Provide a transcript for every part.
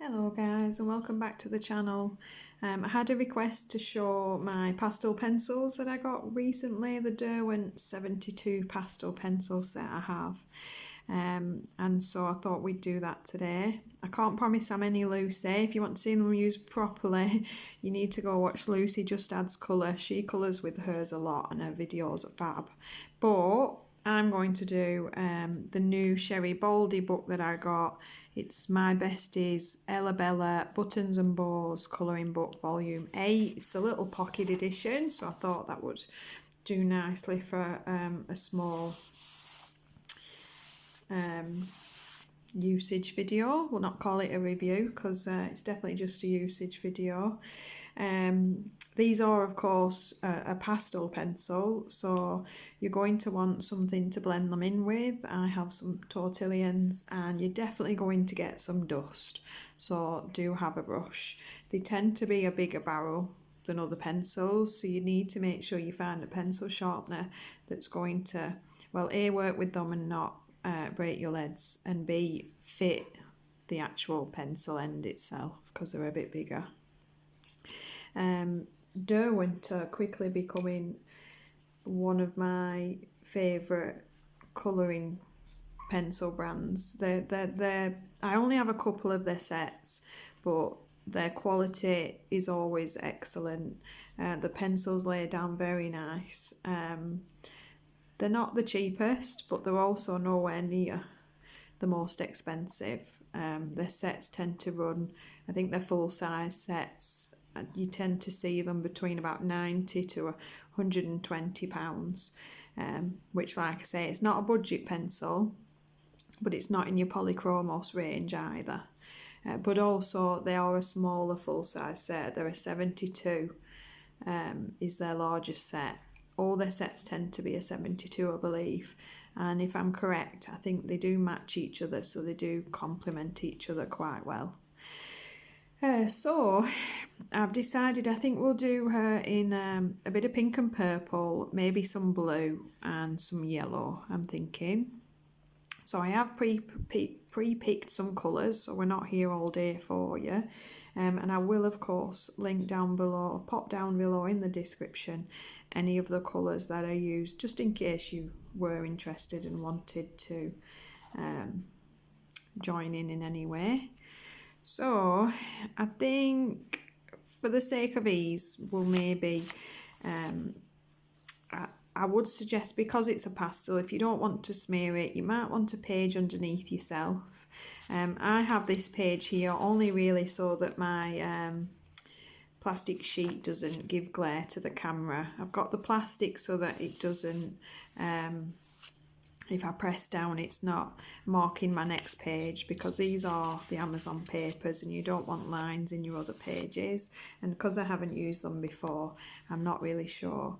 Hello guys and welcome back to the channel. I had a request to show my pastel pencils that I got recently, the Derwent 72 pastel pencil set I have. And so I thought we'd do that today. I can't promise I'm any Lucy. If you want to see them used properly, you need to go watch Lucy Just Adds Colour. She colours with hers a lot and her videos are fab. But I'm going to do the new Sherri Baldy book that I got. It's My Besties Ella Bella Buttons and Bows Colouring Book Volume 8. It's the little pocket edition, so I thought that would do nicely for a small usage video. We'll not call it a review because it's definitely just a usage video. These are of course a pastel pencil, so you're going to want something to blend them in with. I have some tortillions and you're definitely going to get some dust, so do have a brush. They tend to be a bigger barrel than other pencils, so you need to make sure you find a pencil sharpener that's going to, well, A, work with them and not break your leads, and B, fit the actual pencil end itself because they're a bit bigger. Derwent are quickly becoming one of my favourite colouring pencil brands. I only have a couple of their sets, but their quality is always excellent. The pencils lay down very nice. They're not the cheapest, but they're also nowhere near the most expensive. Their sets tend to run, I think they're full-size sets, you tend to see them between about £90 to £120, which, like I say, it's not a budget pencil, but it's not in your polychromos range either. But also they are a smaller full-size set. They're a 72 is their largest set. All their sets tend to be a 72, I believe, and if I'm correct, I think they do match each other, so they do complement each other quite well. So I've decided I think we'll do her in a bit of pink and purple, maybe some blue and some yellow, I'm thinking. So I have pre-picked some colours, so we're not here all day for you. And I will of course link down below, pop down below in the description, any of the colours that I used, just in case you were interested and wanted to join in any way. So I think for the sake of ease, we'll maybe, I would suggest, because it's a pastel, if you don't want to smear it, you might want a page underneath yourself. I have this page here only really so that my plastic sheet doesn't give glare to the camera. I've got the plastic so that it doesn't, if I press down, it's not marking my next page, because these are the Amazon papers and you don't want lines in your other pages. And because I haven't used them before, I'm not really sure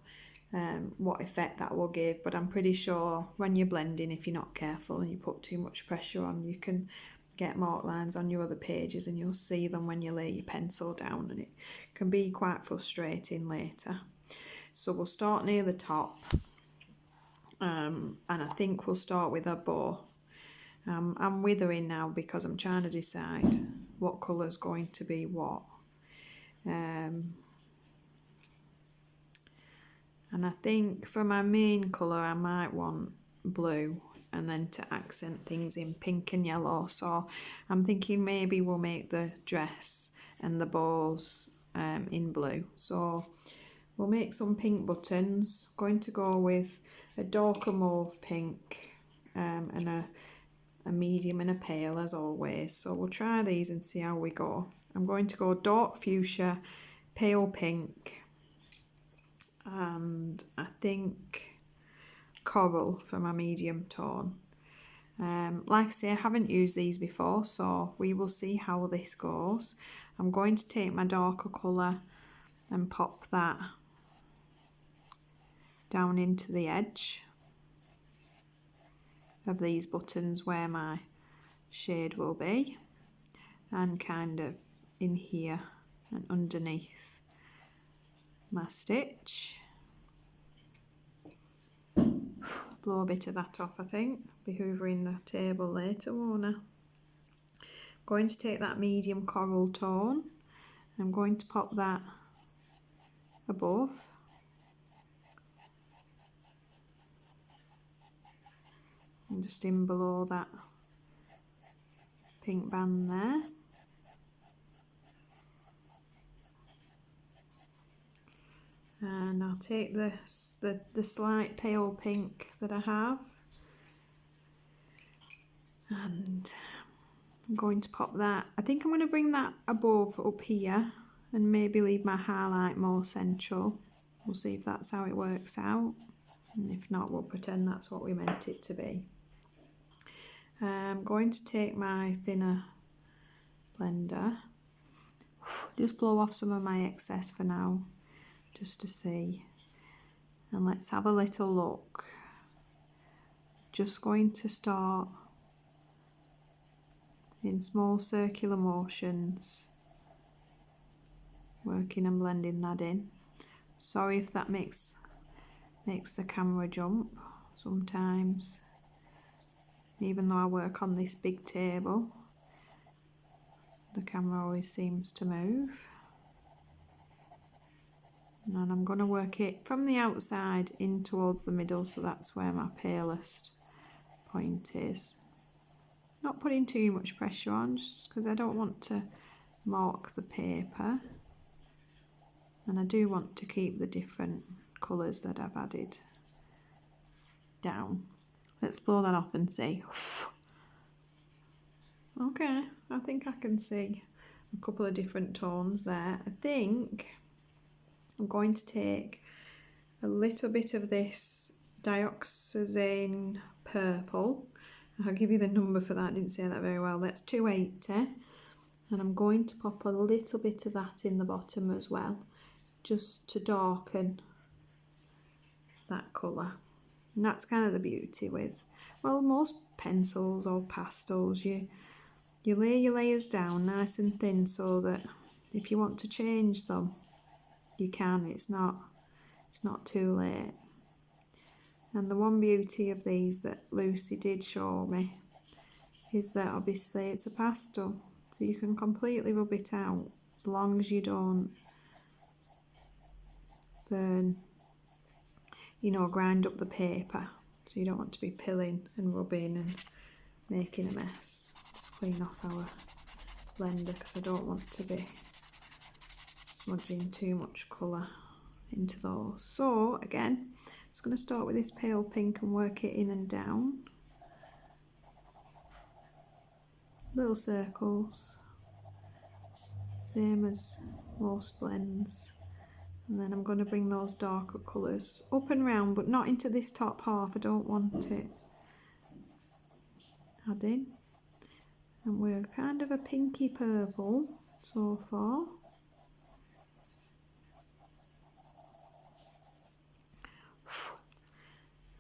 what effect that will give, but I'm pretty sure when you're blending, if you're not careful and you put too much pressure on, you can get marked lines on your other pages and you'll see them when you lay your pencil down, and it can be quite frustrating later. So we'll start near the top. And I think we'll start with a bow. I'm withering now because I'm trying to decide what colour's going to be what. And I think for my main colour I might want blue, and then to accent things in pink and yellow. So I'm thinking maybe we'll make the dress and the bows in blue. So we'll make some pink buttons. Going to go with a darker mauve pink and a medium and a pale as always. So we'll try these and see how we go. I'm going to go dark fuchsia, pale pink, and I think coral for my medium tone. Like I say, I haven't used these before, so we will see how this goes. I'm going to take my darker colour and pop that down into the edge of these buttons where my shade will be, and kind of in here and underneath my stitch. Blow a bit of that off, I think. Be hoovering the table later, won't I? going to take that medium coral tone. I'm going to pop that above. And just in below that pink band there. And I'll take the slight pale pink that I have, and I'm going to pop that. I think I'm going to bring that above up here and maybe leave my highlight more central. We'll see if that's how it works out, and if not, we'll pretend that's what we meant it to be. I'm going to take my thinner blender, just blow off some of my excess for now, just to see, and let's have a little look. Just going to start in small circular motions, working and blending that in. Sorry if that makes the camera jump sometimes, even though I work on this big table, the camera always seems to move. And I'm going to work it from the outside in towards the middle, so that's where my palest point is. Not putting too much pressure on, just because I don't want to mark the paper, and I do want to keep the different colours that I've added down. Let's blow that off and see. Okay, I think I can see a couple of different tones there. I think I'm going to take a little bit of this Dioxazine purple. I'll give you the number for that, I didn't say that very well. That's 280. And I'm going to pop a little bit of that in the bottom as well, just to darken that colour. And that's kind of the beauty with, well, most pencils or pastels, you lay your layers down nice and thin so that if you want to change them, you can. It's not too late. And the one beauty of these that Lucy did show me is that obviously it's a pastel, so you can completely rub it out as long as you don't burn, grind up the paper. So you don't want to be pilling and rubbing and making a mess. Just clean off our blender because I don't want to be smudging too much colour into those. So again, I'm just going to start with this pale pink and work it in and down. Little circles, same as most blends. And then I'm going to bring those darker colours up and round, but not into this top half. I don't want it adding. And we're kind of a pinky purple so far.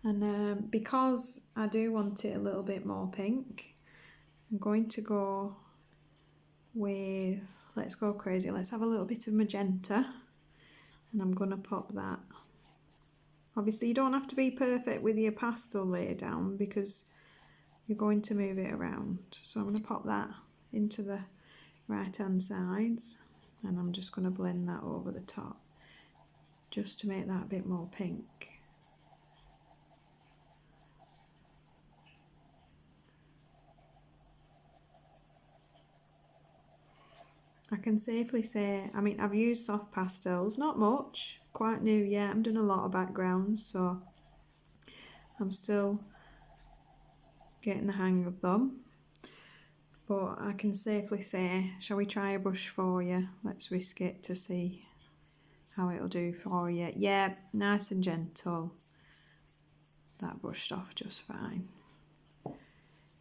And because I do want it a little bit more pink, I'm going to go with, let's go crazy, let's have a little bit of magenta. And I'm going to pop that. Obviously you don't have to be perfect with your pastel lay down because you're going to move it around. So I'm going to pop that into the right hand sides, and I'm just going to blend that over the top just to make that a bit more pink. I can safely say, I mean, I've used soft pastels, not much, quite new yet. I'm doing a lot of backgrounds, so I'm still getting the hang of them. But I can safely say, shall we try a brush for you? Let's risk it to see how it'll do for you. Yeah, nice and gentle. That brushed off just fine.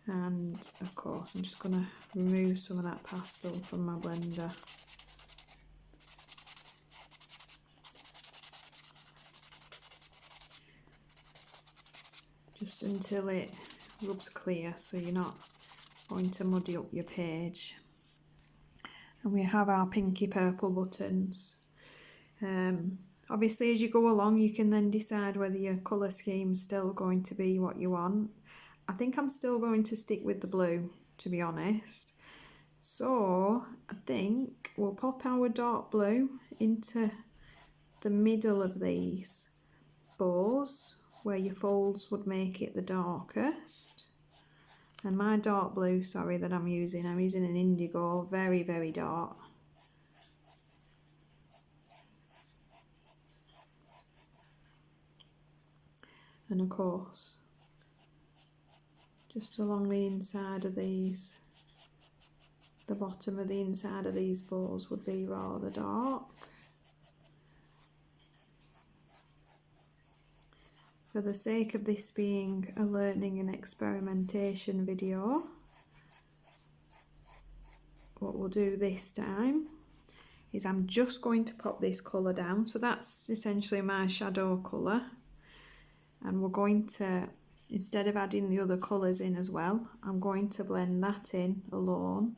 And of course I'm just going to remove some of that pastel from my blender. Just until it rubs clear, so you're not going to muddy up your page. And we have our pinky purple buttons. Obviously as you go along you can then decide whether your colour scheme is still going to be what you want. I think I'm still going to stick with the blue, to be honest. So I think we'll pop our dark blue into the middle of these bows where your folds would make it the darkest. And my dark blue, sorry, that I'm using an Indigo, very, very dark. And of course, just along the inside of these, the bottom of the inside of these bows would be rather dark. For the sake of this being a learning and experimentation video, what we'll do this time is I'm just going to pop this colour down. So that's essentially my shadow colour. And we're going to, instead of adding the other colours in as well, I'm going to blend that in alone.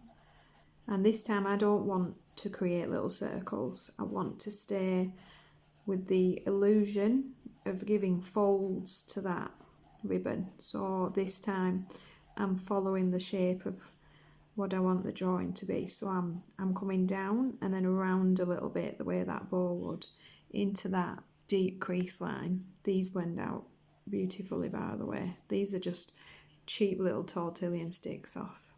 And this time I don't want to create little circles. I want to stay with the illusion of giving folds to that ribbon. So this time I'm following the shape of what I want the drawing to be. So I'm coming down and then around a little bit the way that bow would into that deep crease line. These blend out beautifully, by the way. These are just cheap little tortillon sticks off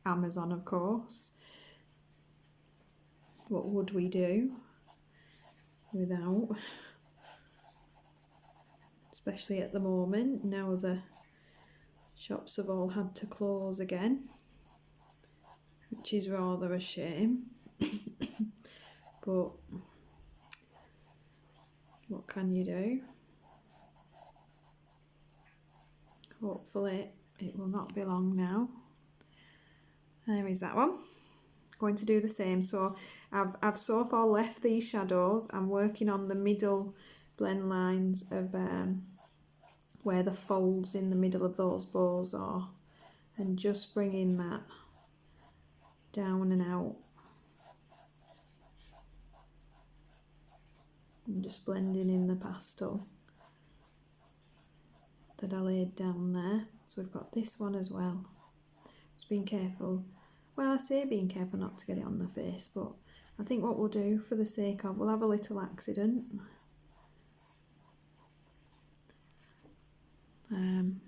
Amazon, of course. What would we do without, especially at the moment, now the shops have all had to close again, which is rather a shame. But what can you do? Hopefully it will not be long now. There is that one. Going to do the same. So I've so far left these shadows. I'm working on the middle blend lines of where the folds in the middle of those bows are, and just bringing that down and out. I'm just blending in the pastel that I laid down there. So we've got this one as well. Just being careful. Well, I say being careful not to get it on the face, but I think what we'll do for the sake of, we'll have a little accident. And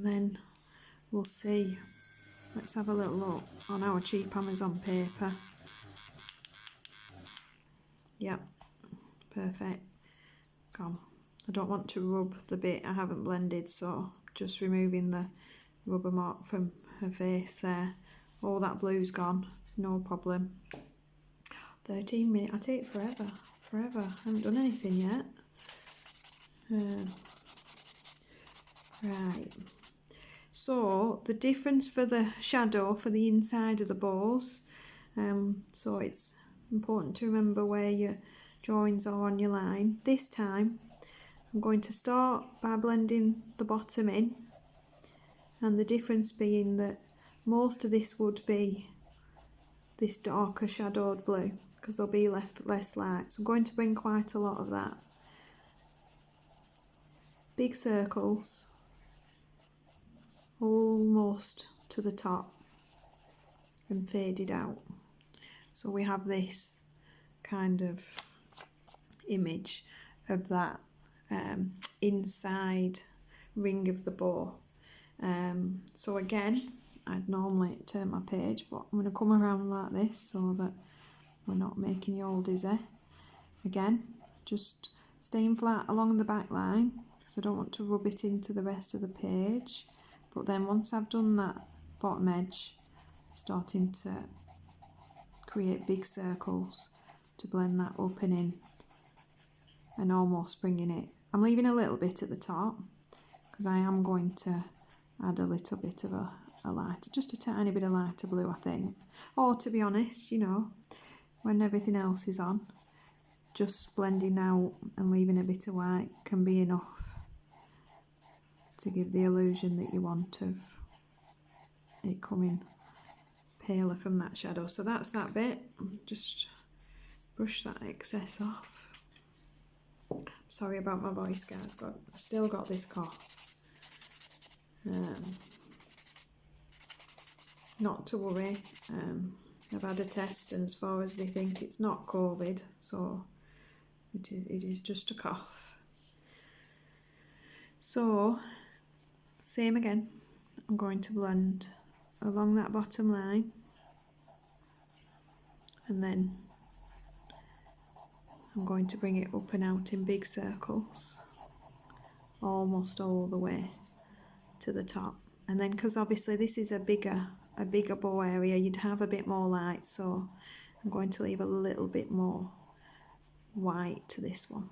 then we'll see. Let's have a little look on our cheap Amazon paper. Yep, perfect. Gone. I don't want to rub the bit I haven't blended, so just removing the rubber mark from her face there. Oh, that blue's gone, no problem. 13 minutes, I take forever. I haven't done anything yet. Right, so the difference for the shadow for the inside of the bows, so it's important to remember where your drawings are on your line. This time I'm going to start by blending the bottom in, and the difference being that most of this would be this darker shadowed blue because there'll be less light. So I'm going to bring quite a lot of that. Big circles almost to the top and faded out. So we have this kind of image of that inside ring of the bow. So again, I'd normally turn my page, but I'm going to come around like this so that we're not making you all dizzy. Again, just staying flat along the back line, because I don't want to rub it into the rest of the page. But then once I've done that bottom edge, starting to create big circles to blend that up and in, and almost bringing it. I'm leaving a little bit at the top because I am going to add a little bit of a lighter, just a tiny bit of lighter blue, I think. Or to be honest, you know, when everything else is on, just blending out and leaving a bit of white can be enough to give the illusion that you want of it coming paler from that shadow. So that's that bit. Just brush that excess off. Sorry about my voice, guys, but I've still got this cough. not to worry. I've had a test, and as far as they think, it's not COVID, so it is just a cough. So, same again, I'm going to blend along that bottom line, and then I'm going to bring it up and out in big circles, almost all the way to the top. And then, because obviously this is a bigger bow area, you'd have a bit more light, so I'm going to leave a little bit more white to this one,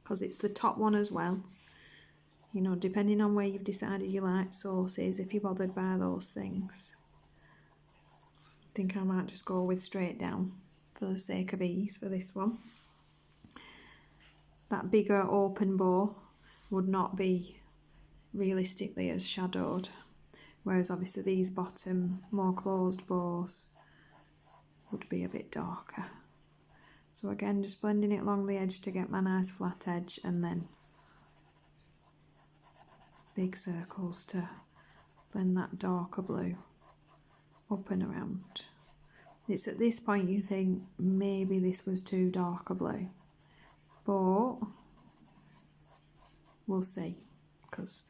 because it's the top one as well. You know, depending on where you've decided your light source is, if you're bothered by those things. I think I might just go with straight down for the sake of ease for this one. That bigger open bow would not be realistically as shadowed, whereas obviously these bottom more closed bows would be a bit darker. So again, just blending it along the edge to get my nice flat edge, and then big circles to blend that darker blue up and around. It's at this point you think maybe this was too dark a blue, but we'll see, because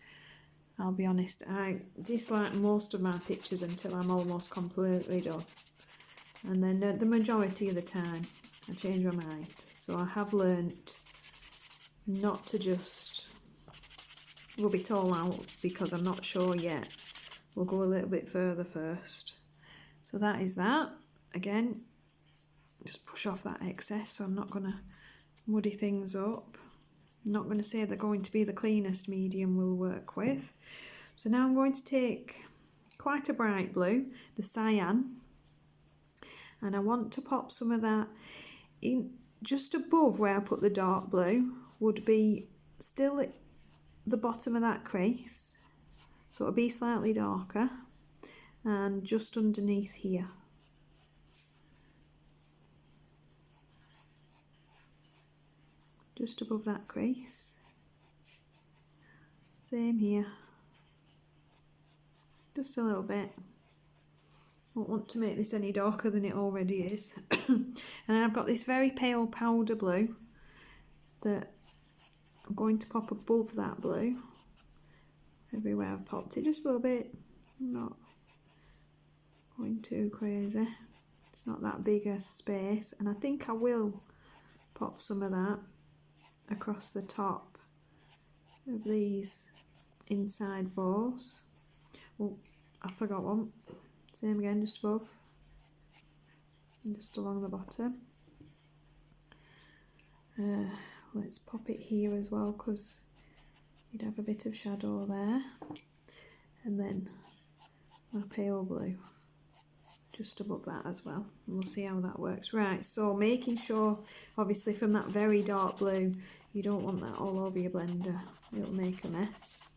I'll be honest, I dislike most of my pictures until I'm almost completely done, and then the majority of the time I change my mind. So I have learnt not to just rub it all out because I'm not sure yet. We'll go a little bit further first. So that is that. Again, just push off that excess, so I'm not going to muddy things up. I'm not going to say they're going to be the cleanest medium we'll work with. So now I'm going to take quite a bright blue, the Cyan, and I want to pop some of that in just above where I put the dark blue, would be still at the bottom of that crease, so it'll be slightly darker, and just underneath here. Just above that crease. Same here. Just a little bit. Don't want to make this any darker than it already is. And then I've got this very pale powder blue that I'm going to pop above that blue. Everywhere I've popped it, just a little bit. I'm not going too crazy. It's not that big a space, and I think I will pop some of that across the top of these inside bows. Oh, I forgot one. Same again, just above and just along the bottom. Let's pop it here as well, because you'd have a bit of shadow there, and then my pale blue just above that as well, and we'll see how that works. Right, so making sure obviously from that very dark blue, you don't want that all over your blender, it'll make a mess.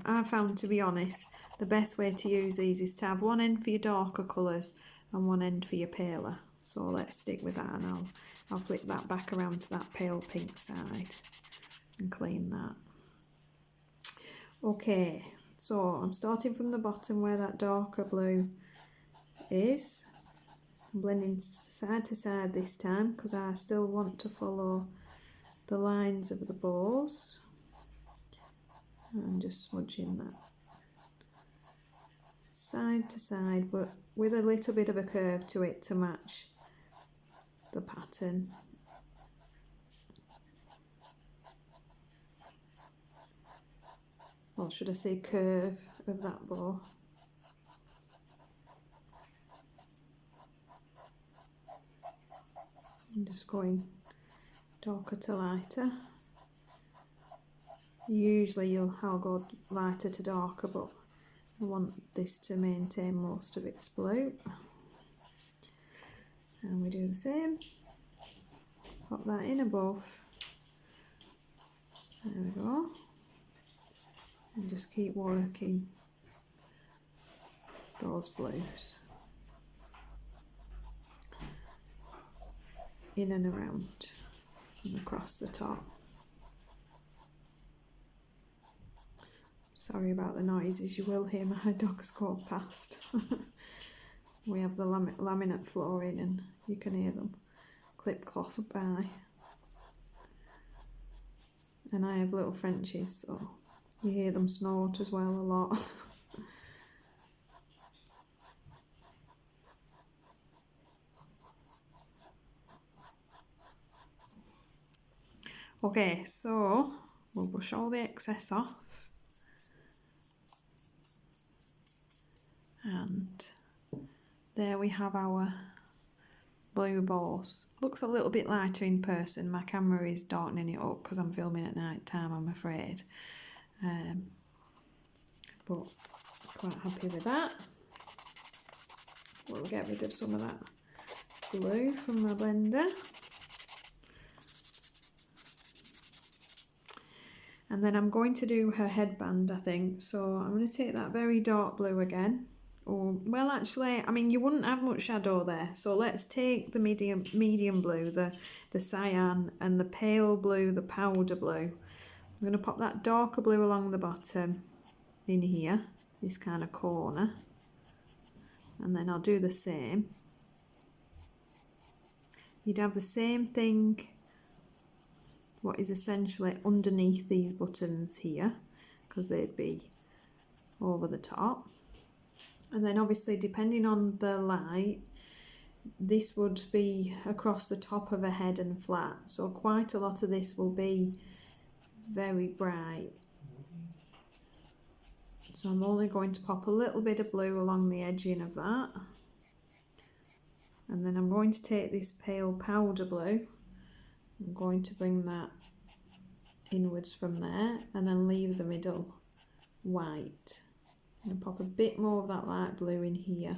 I found, to be honest, the best way to use these is to have one end for your darker colours and one end for your paler. So let's stick with that, and I'll flip that back around to that pale pink side and clean that. Okay, so I'm starting from the bottom where that darker blue is. I'm blending side to side this time because I still want to follow the lines of the bows. I'm just smudging that side to side, but with a little bit of a curve to it to match the pattern. Or should I say curve of that bow. I'm just going darker to lighter. Usually I'll go lighter to darker, but I want this to maintain most of its blue. And we do the same. Pop that in above. There we go. And just keep working those blues in and around and across the top. Sorry about the noises, you will hear my dogs go past. We have the laminate flooring and you can hear them clip close by. And I have little Frenchies, so you hear them snort as well a lot. Okay, so we'll brush all the excess off. And there we have our blue balls. Looks a little bit lighter in person. My camera is darkening it up because I'm filming at night time, I'm afraid. But quite happy with that. We'll get rid of some of that glue from my blender. And then I'm going to do her headband, I think. So I'm going to take that very dark blue again. Oh, well, actually, I mean, you wouldn't have much shadow there. So let's take the medium blue, the cyan, and the pale blue, the powder blue. I'm going to pop that darker blue along the bottom in here, this kind of corner. And then I'll do the same. You'd have the same thing, what is essentially underneath these buttons here, because they'd be over the top. And then obviously, depending on the light, this would be across the top of her head and flat. So quite a lot of this will be very bright. So I'm only going to pop a little bit of blue along the edging of that. And then I'm going to take this pale powder blue. I'm going to bring that inwards from there and then leave the middle white. And pop a bit more of that light blue in here,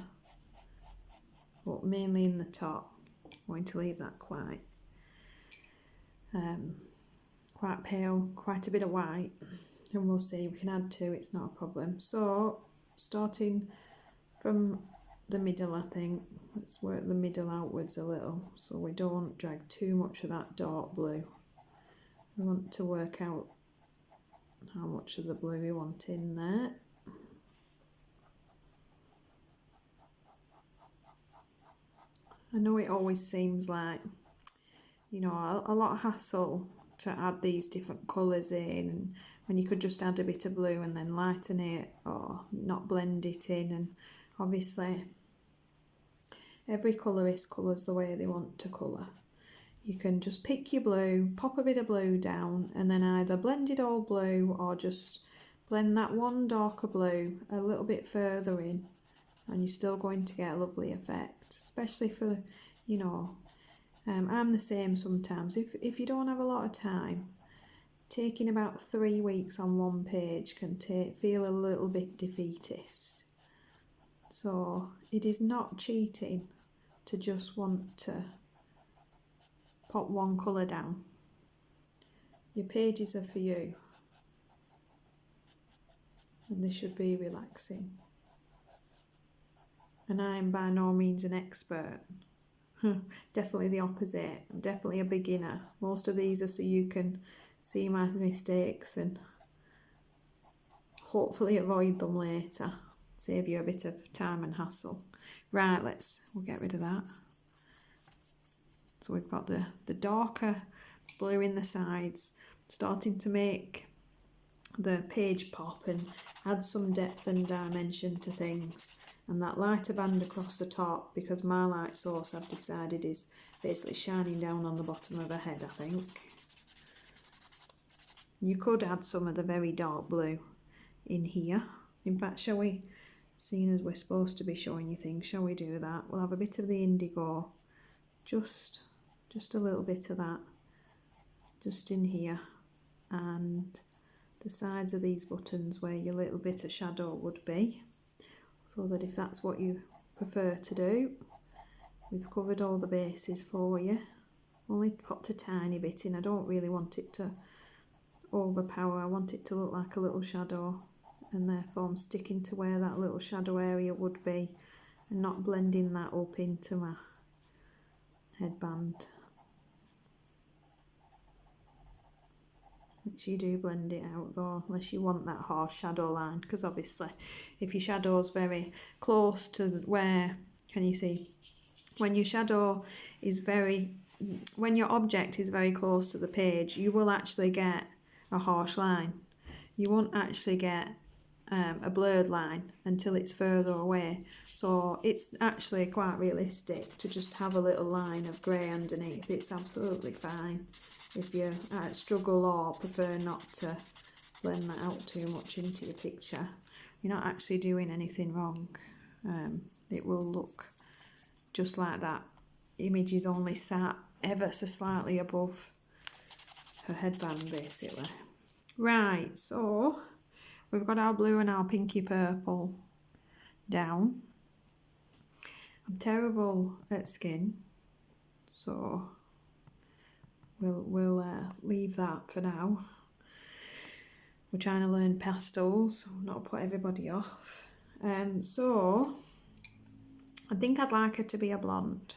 but mainly in the top. I'm going to leave that quite pale, quite a bit of white, and we'll see, we can add to, it's not a problem. So starting from the middle, I think, let's work the middle outwards a little so we don't drag too much of that dark blue. We want to work out how much of the blue we want in there. I know it always seems like, you know, a lot of hassle to add these different colours in, when you could just add a bit of blue and then lighten it or not blend it in. And obviously every colourist colours the way they want to colour. You can just pick your blue, pop a bit of blue down, and then either blend it all blue or just blend that one darker blue a little bit further in, and you're still going to get a lovely effect, especially for, you know, I'm the same sometimes. If you don't have a lot of time, taking about 3 weeks on one page can feel a little bit defeatist. So it is not cheating to just want to pop one colour down. Your pages are for you, and they should be relaxing. And I am by no means an expert. Definitely the opposite. I'm definitely a beginner. Most of these are so you can see my mistakes and hopefully avoid them later. Save you a bit of time and hassle. Right, we'll get rid of that. So we've got the darker blue in the sides, starting to make the page pop and add some depth and dimension to things. And that lighter band across the top, because my light source, I've decided, is basically shining down on the bottom of her head, I think. You could add some of the very dark blue in here. In fact, shall we, seeing as we're supposed to be showing you things, shall we do that? We'll have a bit of the indigo, just a little bit of that, just in here, and the sides of these buttons where your little bit of shadow would be, so that if that's what you prefer to do, we've covered all the bases for you. Only popped a tiny bit in. I don't really want it to overpower. I want it to look like a little shadow, and therefore I'm sticking to where that little shadow area would be and not blending that up into my headband. which you do blend it out though, unless you want that harsh shadow line, because obviously if your shadow's very close to where, can you see, when your shadow is when your object is very close to the page, you will actually get a harsh line. You won't actually get a blurred line until it's further away. So it's actually quite realistic to just have a little line of grey underneath. It's absolutely fine if you struggle or prefer not to blend that out too much into your picture. You're not actually doing anything wrong. It will look just like that image is only sat ever so slightly above her headband basically. Right, so we've got our blue and our pinky purple down. I'm terrible at skin, so we'll leave that for now. We're trying to learn pastels, not put everybody off. So I think I'd like her to be a blonde.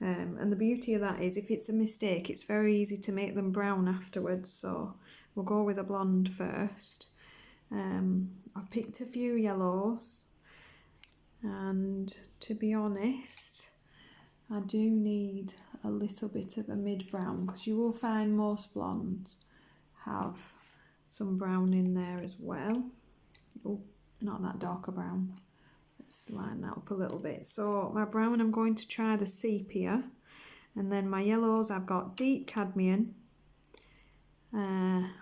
And the beauty of that is if it's a mistake, it's very easy to make them brown afterwards. So we'll go with a blonde first. I've picked a few yellows, and to be honest, I do need a little bit of a mid-brown, because you will find most blondes have some brown in there as well. Oh, not that darker brown. Let's line that up a little bit. So my brown, I'm going to try the sepia, and then my yellows, I've got deep cadmium.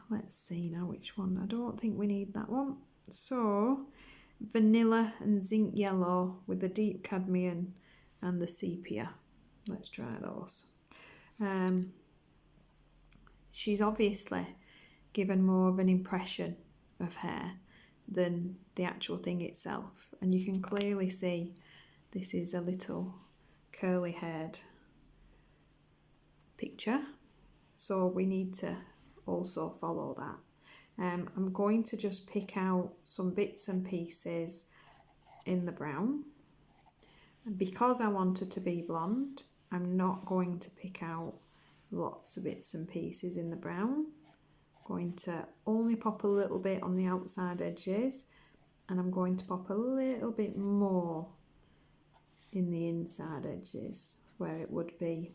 Let's see now which one. I don't think we need that one. So vanilla and zinc yellow with the deep cadmium and the sepia. Let's try those. She's obviously given more of an impression of hair than the actual thing itself, and you can clearly see this is a little curly haired picture, so we need to also follow that. I'm going to just pick out some bits and pieces in the brown. And because I want her to be blonde, I'm not going to pick out lots of bits and pieces in the brown. I'm going to only pop a little bit on the outside edges, and I'm going to pop a little bit more in the inside edges where it would be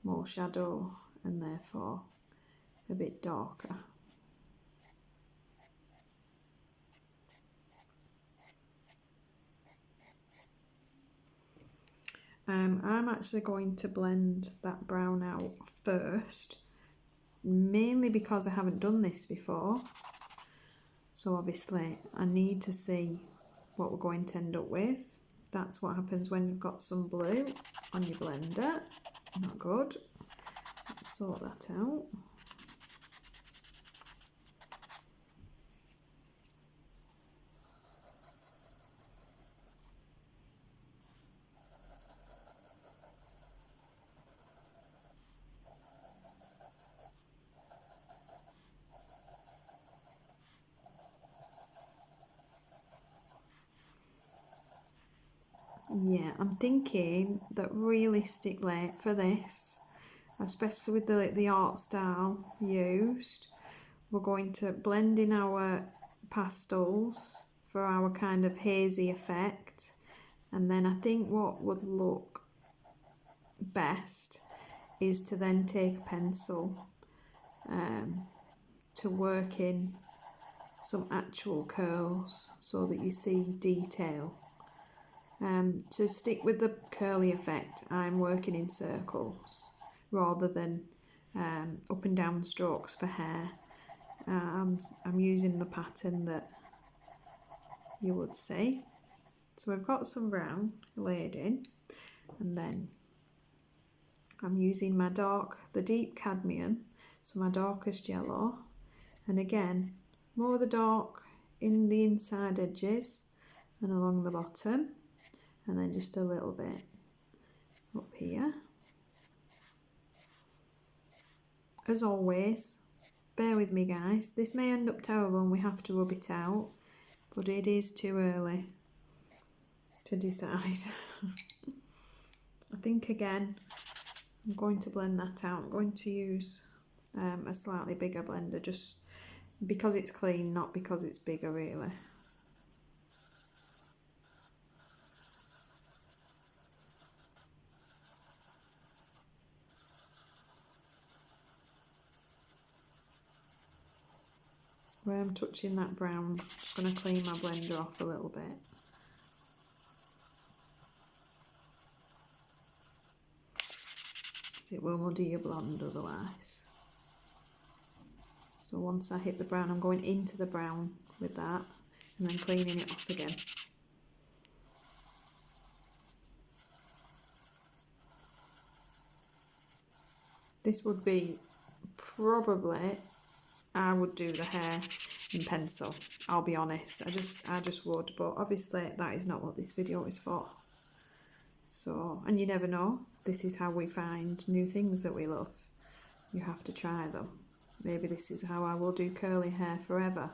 more shadow and therefore a bit darker. I'm actually going to blend that brown out first, mainly because I haven't done this before. So obviously I need to see what we're going to end up with. That's what happens when you've got some blue on your blender. Not good. Let's sort that out. Yeah, I'm thinking that realistically for this, especially with the art style used, we're going to blend in our pastels for our kind of hazy effect, and then I think what would look best is to then take a pencil to work in some actual curls so that you see detail. To stick with the curly effect, I'm working in circles rather than up and down strokes for hair. I'm using the pattern that you would see. So we've got some brown laid in, and then I'm using the deep cadmium, so my darkest yellow, and again more of the dark in the inside edges and along the bottom, and then just a little bit up here. As always, bear with me guys, this may end up terrible and we have to rub it out, but it is too early to decide. I think again I'm going to blend that out. I'm going to use a slightly bigger blender, just because it's clean, not because it's bigger really. Where I'm touching that brown, I'm just going to clean my blender off a little bit. It will muddy your blonde otherwise. So once I hit the brown, I'm going into the brown with that and then cleaning it off again. This would be probably, I would do the hair in pencil, I'll be honest. I just would, but obviously that is not what this video is for. So, and you never know, this is how we find new things that we love. You have to try them. Maybe this is how I will do curly hair forever.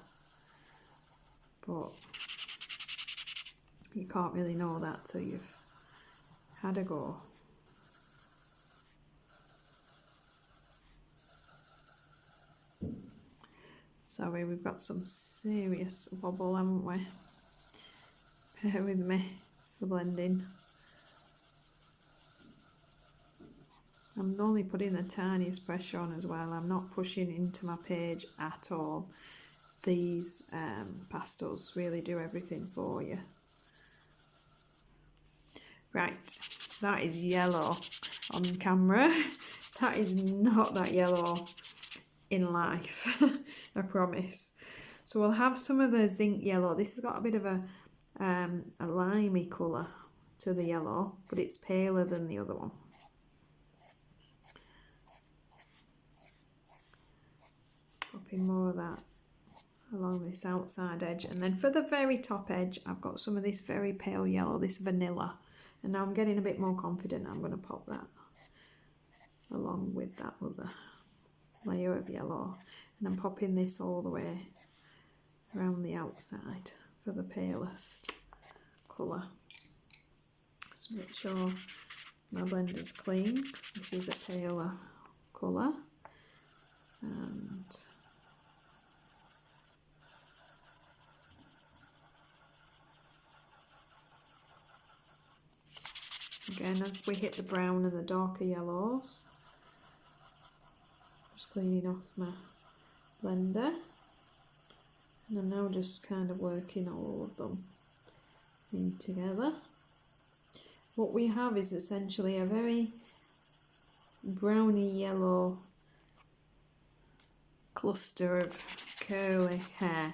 But you can't really know that till you've had a go. Sorry, we've got some serious wobble, haven't we? Bear with me, it's the blending. I'm only putting the tiniest pressure on as well. I'm not pushing into my page at all. These pastels really do everything for you. Right, that is yellow on camera. That is not that yellow in life, I promise. So we'll have some of the zinc yellow. This has got a bit of a limey colour to the yellow, but it's paler than the other one. Popping more of that along this outside edge, and then for the very top edge I've got some of this very pale yellow, this vanilla, and now I'm getting a bit more confident. I'm going to pop that along with that other layer of yellow, and I'm popping this all the way around the outside for the palest colour. Just make sure my blender's clean because this is a paler colour. And again, as we hit the brown and the darker yellows, just cleaning off my blender, and I'm now just kind of working all of them in together. What we have is essentially a very browny yellow cluster of curly hair,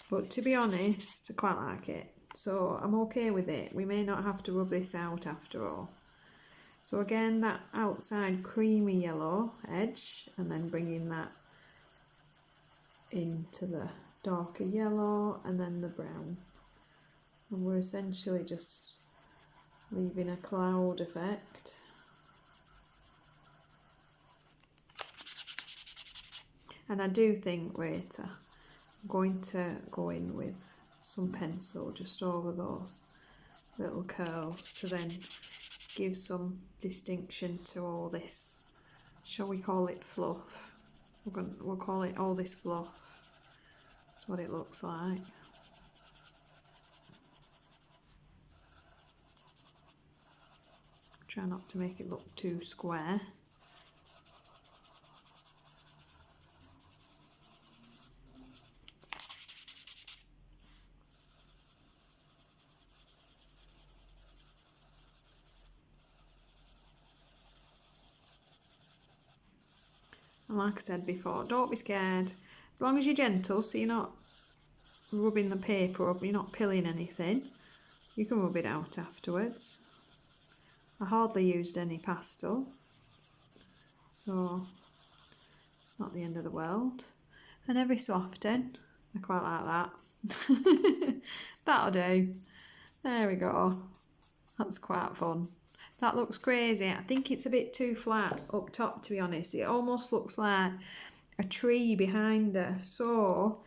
but to be honest, I quite like it. So I'm okay with it. We may not have to rub this out after all. So again, that outside creamy yellow edge, and then bringing that into the darker yellow and then the brown. And we're essentially just leaving a cloud effect. And I do think later I'm going to go in with some pencil just over those little curls to then give some distinction to all this, shall we call it fluff? We'll call it all this fluff. That's what it looks like. Try not to make it look too square. And like I said before, don't be scared. As long as you're gentle, so you're not rubbing the paper up, you're not pilling anything, you can rub it out afterwards. I hardly used any pastel, so it's not the end of the world. And every so often, I quite like that. That'll do. There we go. That's quite fun. That looks crazy. I think it's a bit too flat up top, to be honest. It almost looks like a tree behind her. So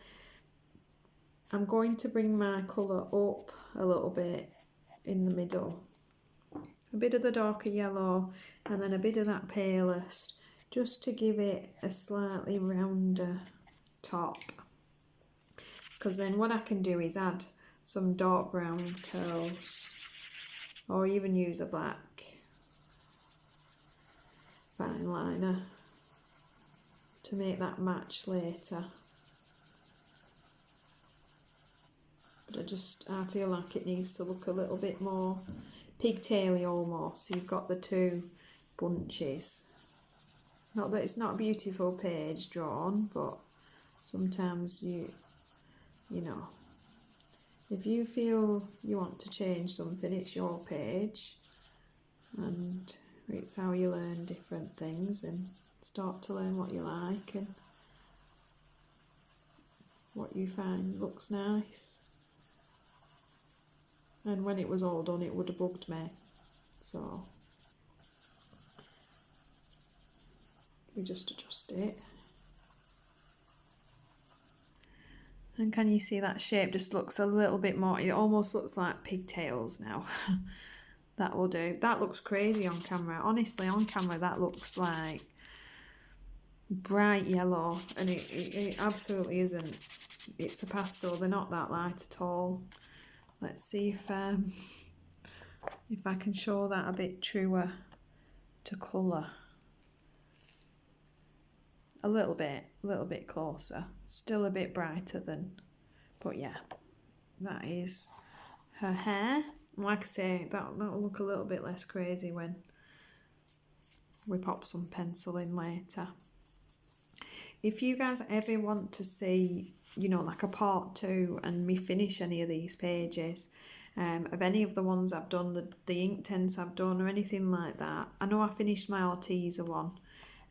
I'm going to bring my colour up a little bit in the middle. A bit of the darker yellow and then a bit of that palest just to give it a slightly rounder top. Because then what I can do is add some dark brown curls, or even use a black fine liner to make that match later. But I feel like it needs to look a little bit more pigtaily almost, so you've got the two bunches. Not that it's not a beautiful page drawn, but sometimes you know, if you feel you want to change something, it's your page, and it's how you learn different things and start to learn what you like and what you find looks nice. And when it was all done, it would have bugged me, so we just adjust it. And can you see that shape just looks a little bit more, it almost looks like pigtails now. That will do. That looks crazy on camera. Honestly, on camera that looks like bright yellow, and it absolutely isn't. It's a pastel, they're not that light at all. Let's see if I can show that a bit truer to colour. A little bit closer. Still a bit brighter than, but yeah, that is her hair. Like I say, that'll look a little bit less crazy when we pop some pencil in later. If you guys ever want to see, you know, like a part 2 and me finish any of these pages, of any of the ones I've done, the ink tints I've done or anything like that. I know I finished my Arteza one.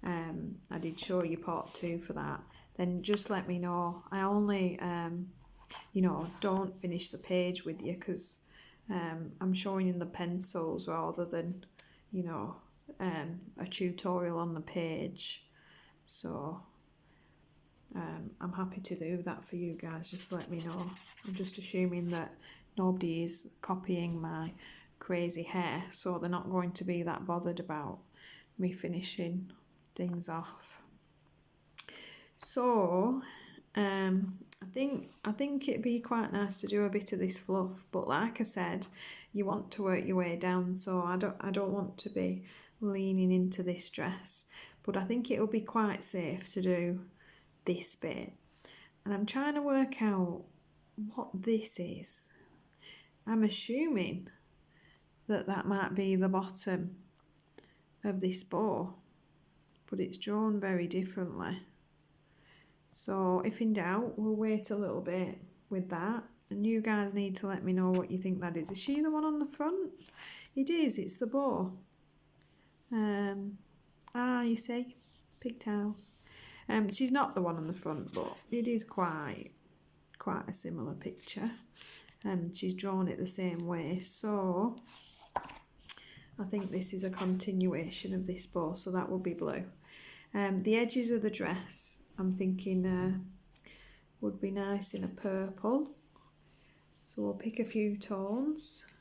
I did show you part 2 for that. Then just let me know. I only, you know, don't finish the page with you because I'm showing you the pencils rather than, you know, a tutorial on the page. So I'm happy to do that for you guys. Just let me know. I'm just assuming that nobody is copying my crazy hair, so they're not going to be that bothered about me finishing things off. So I think it'd be quite nice to do a bit of this fluff, but like I said, you want to work your way down, so I don't want to be leaning into this dress, but I think it'll be quite safe to do this bit. And I'm trying to work out what this is. I'm assuming that might be the bottom of this bow, but it's drawn very differently. So if in doubt, we'll wait a little bit with that, and you guys need to let me know what you think that is. Is she the one on the front? It is, it's the bow. You see, pigtails. She's not the one on the front, but it is quite a similar picture. She's drawn it the same way, so I think this is a continuation of this bow, so that will be blue. The edges of the dress, I'm thinking would be nice in a purple, so we'll pick a few tones.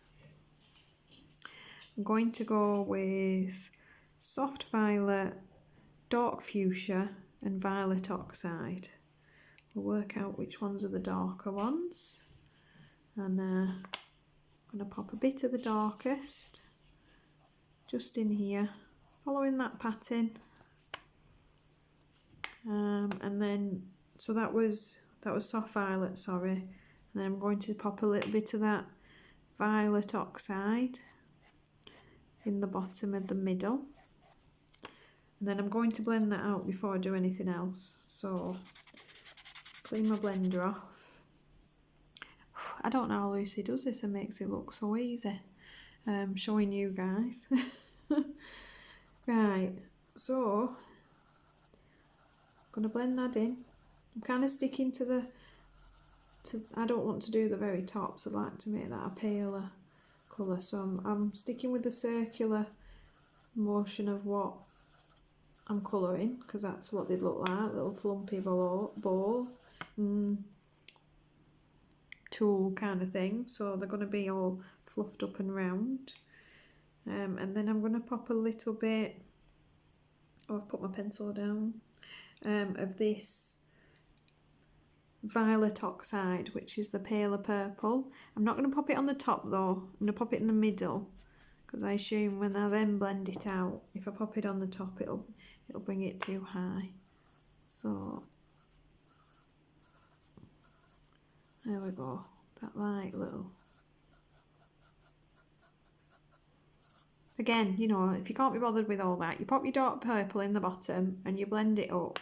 I'm going to go with soft violet, dark fuchsia and violet oxide. We'll work out which ones are the darker ones, and I'm going to pop a bit of the darkest just in here, following that pattern. And then, so that was soft violet, sorry, and then I'm going to pop a little bit of that violet oxide in the bottom of the middle, and then I'm going to blend that out before I do anything else. So clean my blender off. I don't know how Lucy does this and makes it look so easy. Showing you guys. Right, so I'm going to blend that in. I'm kind of sticking to I don't want to do the very tops. I'd like to make that a paler colour, so I'm sticking with the circular motion of what I'm colouring, because that's what they'd look like, little flumpy ball tool kind of thing, so they're going to be all fluffed up and round. And then I'm going to pop a little bit oh, I've put my pencil down, of this violet oxide, which is the paler purple. I'm not going to pop it on the top though, I'm going to pop it in the middle, because I assume when I then blend it out, if I pop it on the top it'll bring it too high. So there we go, that light little. Again, you know, if you can't be bothered with all that, you pop your dark purple in the bottom and you blend it up.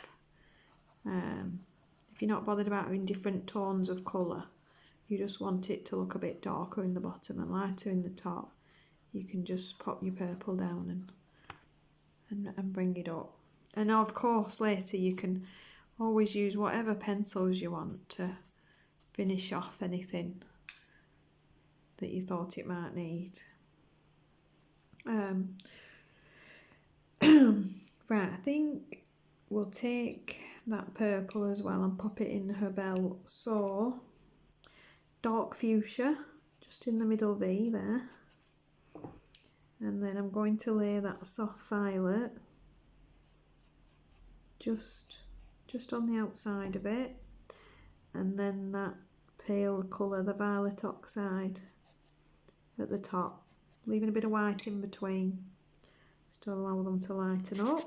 If you're not bothered about having different tones of colour, you just want it to look a bit darker in the bottom and lighter in the top, you can just pop your purple down and bring it up. And of course later you can always use whatever pencils you want to finish off anything that you thought it might need. Right, I think we'll take that purple as well and pop it in her belt. So dark fuchsia just in the middle V there, and then I'm going to lay that soft violet just on the outside of it, and then that pale colour, the violet oxide, at the top, leaving a bit of white in between just to allow them to lighten up.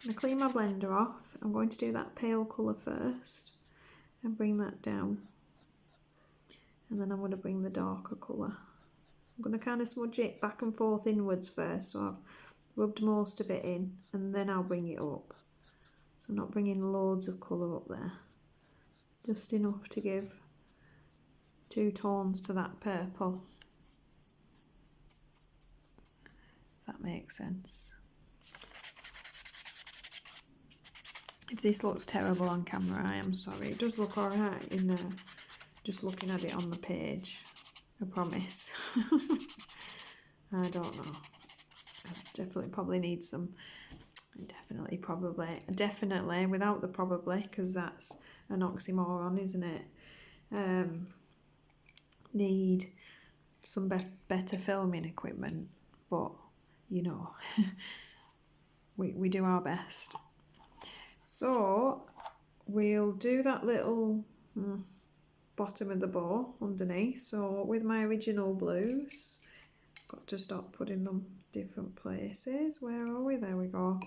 I'm going to clean my blender off. I'm going to do that pale colour first and bring that down, and then I'm going to bring the darker colour. I'm going to kind of smudge it back and forth inwards first, so I've rubbed most of it in, and then I'll bring it up. So I'm not bringing loads of colour up there, just enough to give two tones to that purple, if that makes sense. If this looks terrible on camera, I am sorry. It does look alright in just looking at it on the page, I promise. I don't know. I definitely probably need some, definitely without the probably, because that's an oxymoron, isn't it? Need some better filming equipment, but you know, we do our best. So we'll do that little bottom of the bow underneath. So with my original blues, got to stop putting them different places. Where are we? There we go.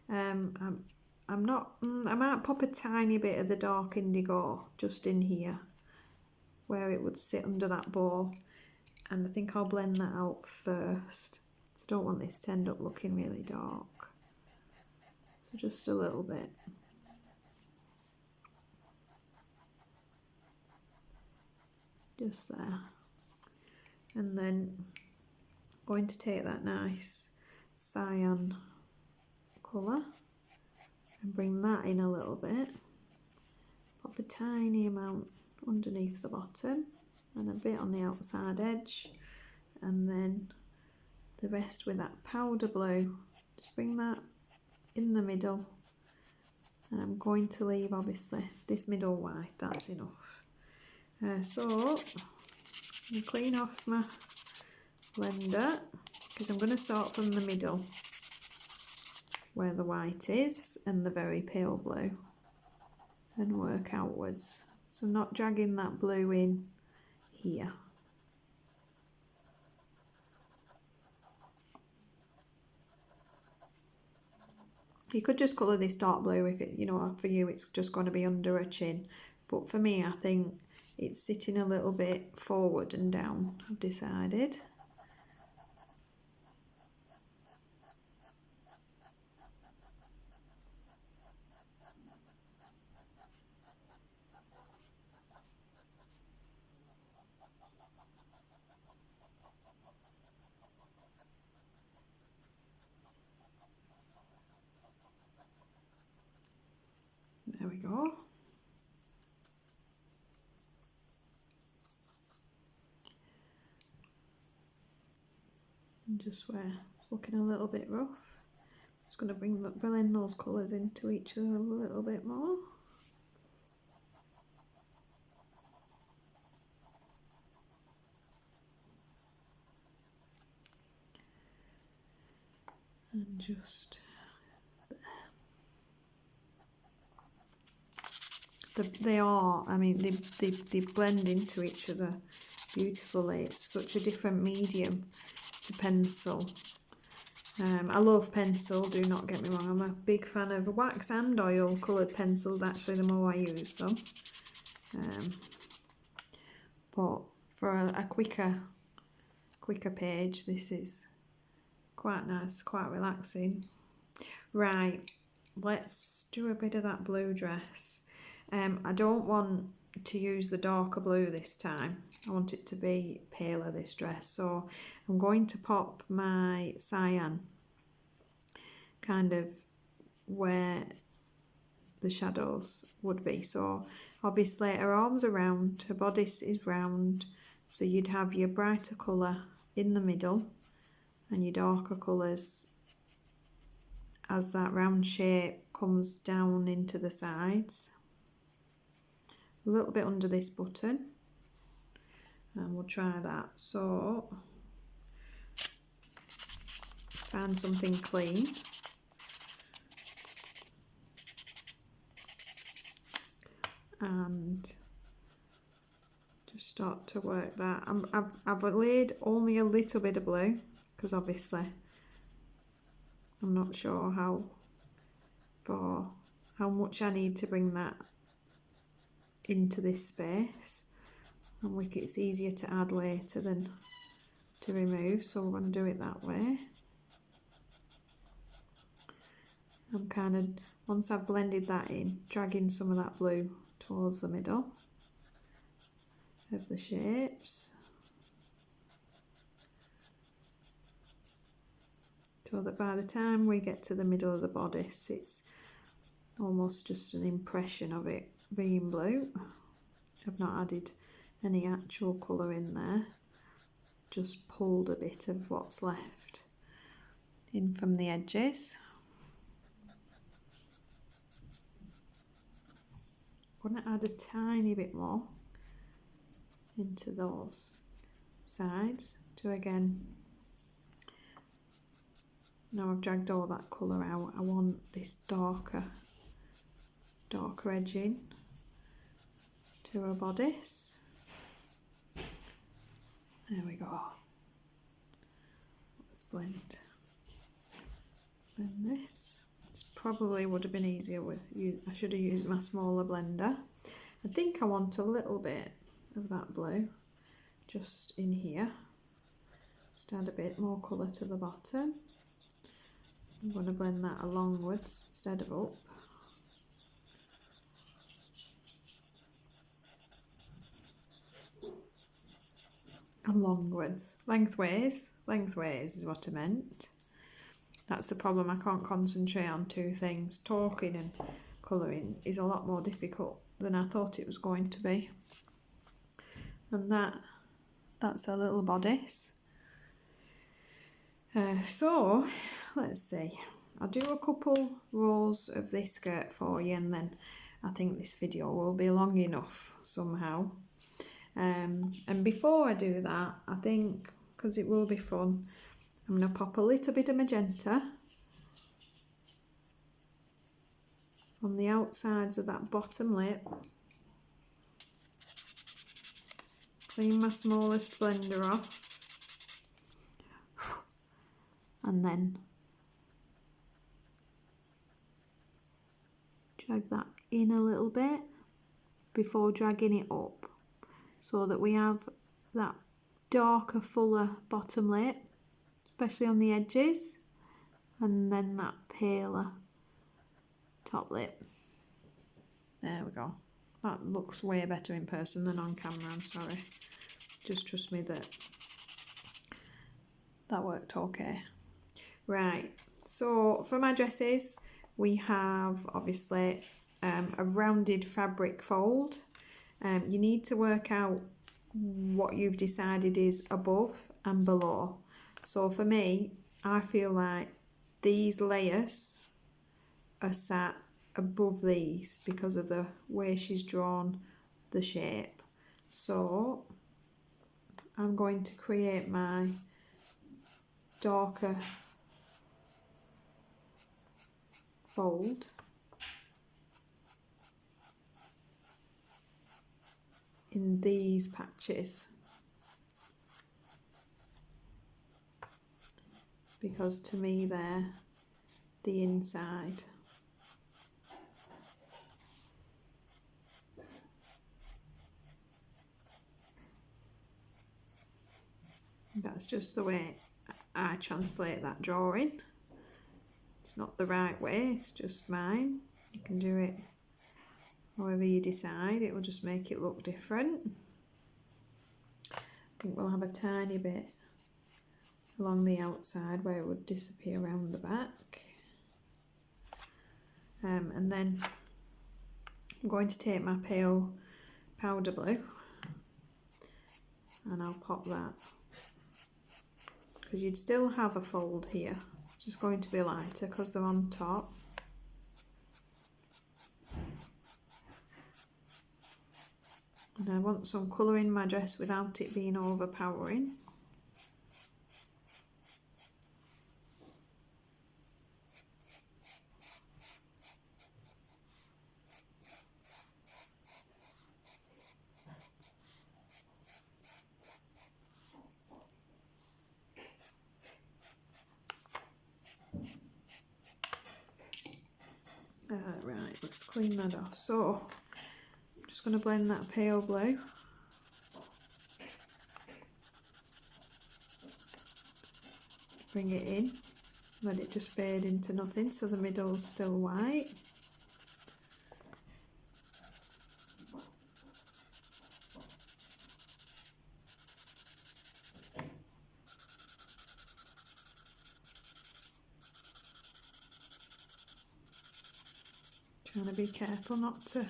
I'm not, I might pop a tiny bit of the dark indigo just in here where it would sit under that bow, and I think I'll blend that out first. So I don't want this to end up looking really dark. So just a little bit. Just there. And then I'm going to take that nice cyan colour and bring that in a little bit. Pop a tiny amount underneath the bottom and a bit on the outside edge, and then the rest with that powder blue. Just bring that in the middle, and I'm going to leave obviously this middle white, that's enough. So I'm clean off my blender, because I'm going to start from the middle where the white is and the very pale blue and work outwards. So not dragging that blue in here. You could just colour this dark blue if it, you know, for you it's just going to be under her chin. But for me, I think it's sitting a little bit forward and down, I've decided. There we go. And just where it's looking a little bit rough, just going to blend those colours into each other a little bit more. And just they are, I mean, they blend into each other beautifully. It's such a different medium to pencil. I love pencil, do not get me wrong. I'm a big fan of wax and oil coloured pencils, actually, the more I use them. But for a quicker page, this is quite nice, quite relaxing. Right, let's do a bit of that blue dress. I don't want to use the darker blue this time. I want it to be paler, this dress. So I'm going to pop my Cyan kind of where the shadows would be. So obviously her arms are round, her bodice is round. So you'd have your brighter colour in the middle and your darker colours as that round shape comes down into the sides. A little bit under this button, and we'll try that. So find something clean. And just start to work that. I've laid only a little bit of blue because obviously I'm not sure how much I need to bring that into this space, and it's easier to add later than to remove, so we're going to do it that way. I'm kind of, once I've blended that in, dragging some of that blue towards the middle of the shapes, so that by the time we get to the middle of the bodice, it's almost just an impression of it being blue. I've not added any actual colour in there, just pulled a bit of what's left in from the edges. I'm going to add a tiny bit more into those sides to, again, now I've dragged all that colour out, I want this darker edging to her bodice. There we go. Let's blend this. This probably would have been easier with I should have used my smaller blender. I think I want a little bit of that blue just in here. Just add a bit more colour to the bottom. I'm going to blend that alongwards instead of up. Alongwards, lengthways is what I meant. That's the problem, I can't concentrate on two things. Talking and colouring is a lot more difficult than I thought it was going to be. And that's a little bodice. So let's see, I'll do a couple rows of this skirt for you, and then I think this video will be long enough somehow. And before I do that, I think, because it will be fun, I'm going to pop a little bit of magenta on the outsides of that bottom lip. Clean my smallest blender off. And then drag that in a little bit before dragging it up, so that we have that darker, fuller bottom lip, especially on the edges, and then that paler top lip. There we go. That looks way better in person than on camera, I'm sorry. Just trust me that worked okay. Right, so for my dresses, we have obviously a rounded fabric fold. You need to work out what you've decided is above and below. So for me, I feel like these layers are sat above these because of the way she's drawn the shape. So I'm going to create my darker fold in these patches, because to me they're the inside. That's just the way I translate that drawing. It's not the right way, it's just mine. You can do it however you decide, it will just make it look different. I think we'll have a tiny bit along the outside where it would disappear around the back. And then I'm going to take my pale powder blue and I'll pop that, because you'd still have a fold here, it's just going to be lighter because they're on top. And I want some colour in my dress without it being overpowering. Right, let's clean that off. So I'm just going to blend that pale blue. Bring it in, let it just fade into nothing so the middle's still white. Trying to be careful not to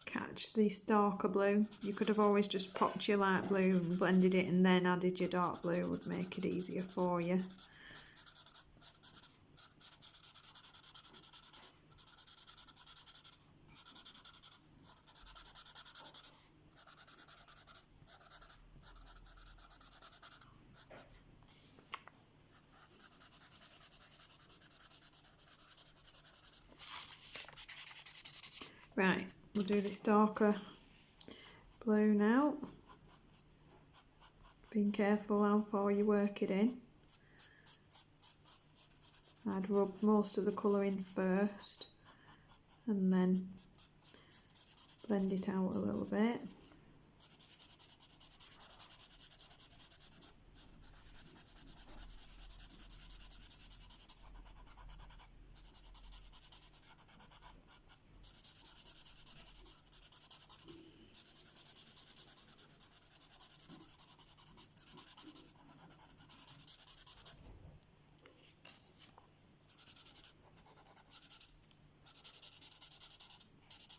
catch this darker blue. You could have always just popped your light blue and blended it and then added your dark blue, would make it easier for you. Right, we'll do this darker blue now. Being careful how far you work it in. I'd rub most of the colour in first and then blend it out a little bit.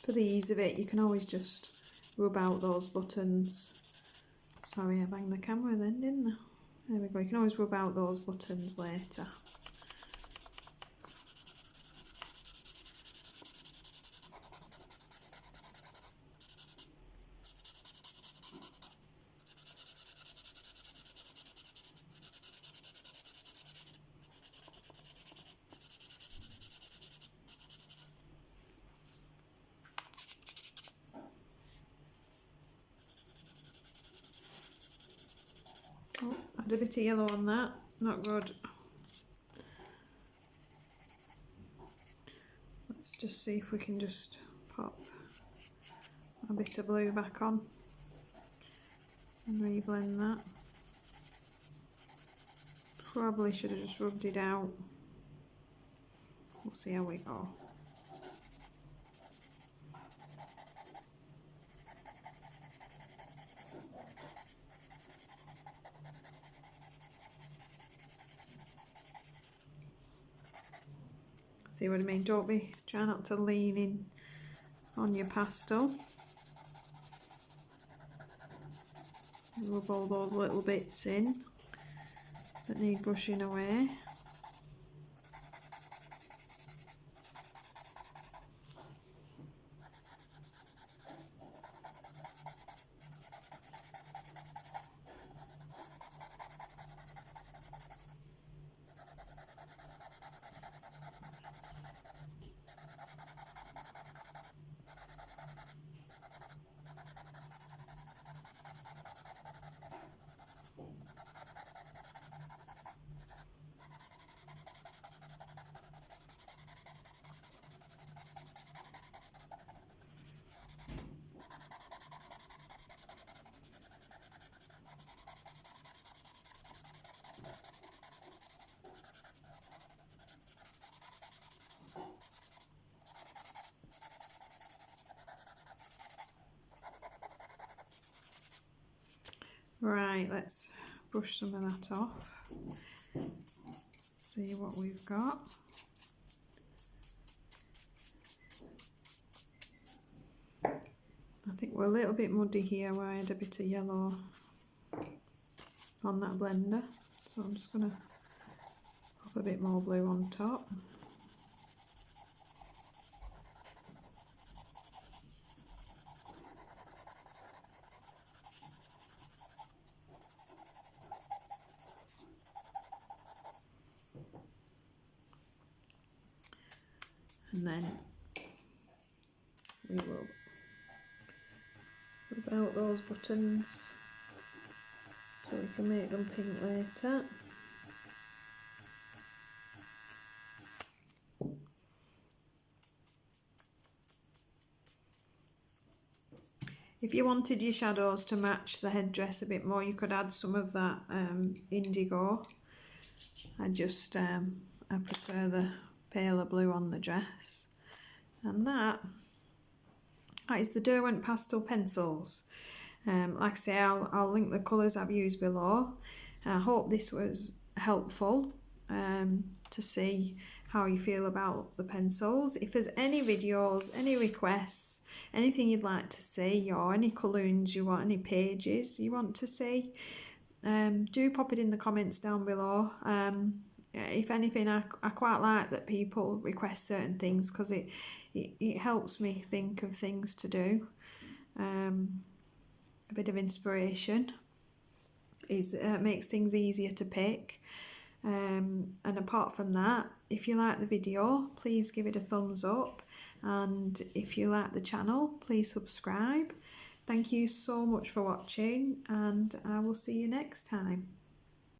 For the ease of it, you can always just rub out those buttons. Sorry, I banged the camera then, didn't I? There we go, you can always rub out those buttons later. Oh, add a bit of yellow on that, not good. Let's just see if we can just pop a bit of blue back on and reblend that. Probably should have just rubbed it out. We'll see how we go. See what I mean? Try not to lean in on your pastel. Rub all those little bits in that need brushing away. Right, let's brush some of that off. See what we've got. I think we're a little bit muddy here where I had a bit of yellow on that blender, so I'm just going to pop a bit more blue on top. And then we will rub out those buttons so we can make them pink later. If you wanted your shadows to match the headdress a bit more, you could add some of that indigo. I prefer the paler blue on the dress. And that is the Derwent pastel pencils. Like I say, I'll link the colours I've used below. I hope this was helpful to see how you feel about the pencils. If there's any videos, any requests, anything you'd like to see, or any colourings you want, any pages you want to see, do pop it in the comments down below. If anything, I quite like that people request certain things, because it helps me think of things to do. A bit of inspiration makes things easier to pick. And apart from that, if you like the video, please give it a thumbs up, and if you like the channel, please subscribe. Thank you so much for watching, and I will see you next time.